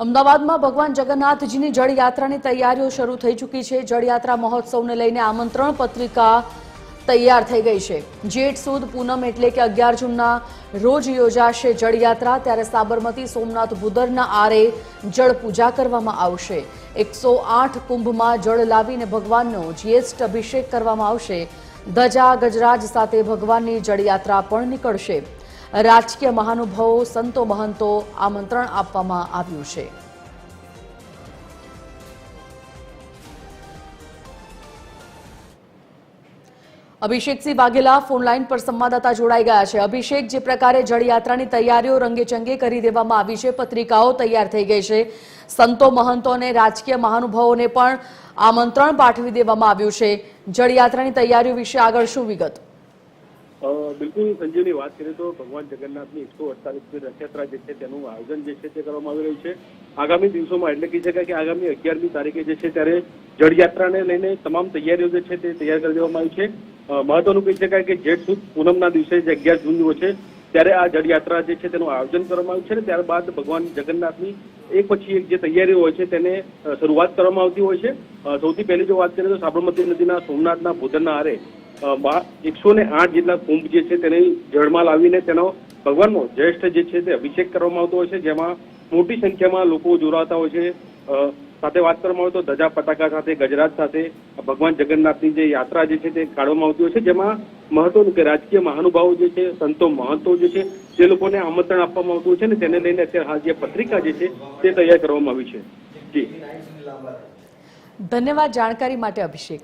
અમદાવાદમાં ભગવાન જગન્નાથજીની જળયાત્રાની તૈયારીઓ શરૂ થઈ ચૂકી છે। જળયાત્રા મહોત્સવને લઈને આમંત્રણ પત્રિકા તૈયાર થઈ ગઈ છે। જેઠ સુદ પૂનમ એટલે કે 11 જૂનના રોજ યોજાશે જળયાત્રા। ત્યારે સાબરમતી સોમનાથ ભૂદરના આરે જળ પૂજા કરવામાં આવશે। 108 કુંભમાં જળ લાવીને ભગવાનનો જીએસ્ટ અભિષેક કરવામાં આવશે। ધજા ગજરાજ સાથે ભગવાનની જળયાત્રા પણ નીકળશે। राजकीय महानुभावों संतो महंतो आमंत्रण आपवामां आव्युं छे। अभिषेक सिंह वाघेला फोनलाइन पर संवाददाता जोड़ाई गया है। अभिषेक, जे प्रकारे जळयात्रानी तैयारीओ रंगेचंगे करी देवामां आवी छे, पत्रिकाओ तैयार थई गई है, संतो महंतो ने राजकीय महानुभावोने पण आमंत्रण पाठवी देवामां आव्युं छे। जळयात्रानी तैयारीओ विषे आगळ शुं विगत? बिल्कुल संजीवनी बात करें तो भगवान जगन्नाथनी 148મી રથયાત્રા જે છે તેનું આયોજન જે છે તે કરવામાં આવી રહ્યું છે। આગામી દિવસોમાં એટલે કહી શકાય કે આગામી 11મી તારીખે જે છે ત્યારે જળયાત્રાને લઈને તમામ તૈયારીઓ જે છે તે તૈયાર કરી દેવામાં આવી છે। મહત્વનું કહી શકાય કે જેઠ સુદ પૂનમના દિવસે જે 11 જૂન છે ત્યારે આ જળયાત્રા જે છે તેનું આયોજન કરવામાં આવ્યું છે। ત્યારબાદ ભગવાન જગન્નાથની એક પછી એક જે તૈયારીઓ હોય છે તેને શરૂઆત કરવામાં આવતી હોય છે। સૌથી પહેલી જો વાત કરીએ તો સાબરમતી નદીના સોમનાથના ભૂદરના આરે 108 જેટલા કુંભ જે છે તેને જળમાં લાવીને તેનો ભગવાનનો જ્યેષ્ઠ જે છે તે અભિષેક કરવામાં આવતો હોય છે, જેમાં મોટી સંખ્યામાં લોકો જોડાતા હોય છે। સાથે વાત કરવામાં આવે તો ધજા પતાકા સાથે ગજરાજ સાથે ભગવાન જગન્નાથની જે યાત્રા જે છે તે કાઢવામાં આવતી હોય છે, જેમાં મહત્વનું કે રાજકીય મહાનુભાવો જે છે, સંતો મહંતો જે છે તે લોકોને આમંત્રણ આપવામાં આવતું હોય છે અને તેને લઈને અત્યારે હાલ જે પત્રિકા જે છે તે તૈયાર કરવામાં આવી છે। જી ધન્યવાદ જાણકારી માટે અભિષેક।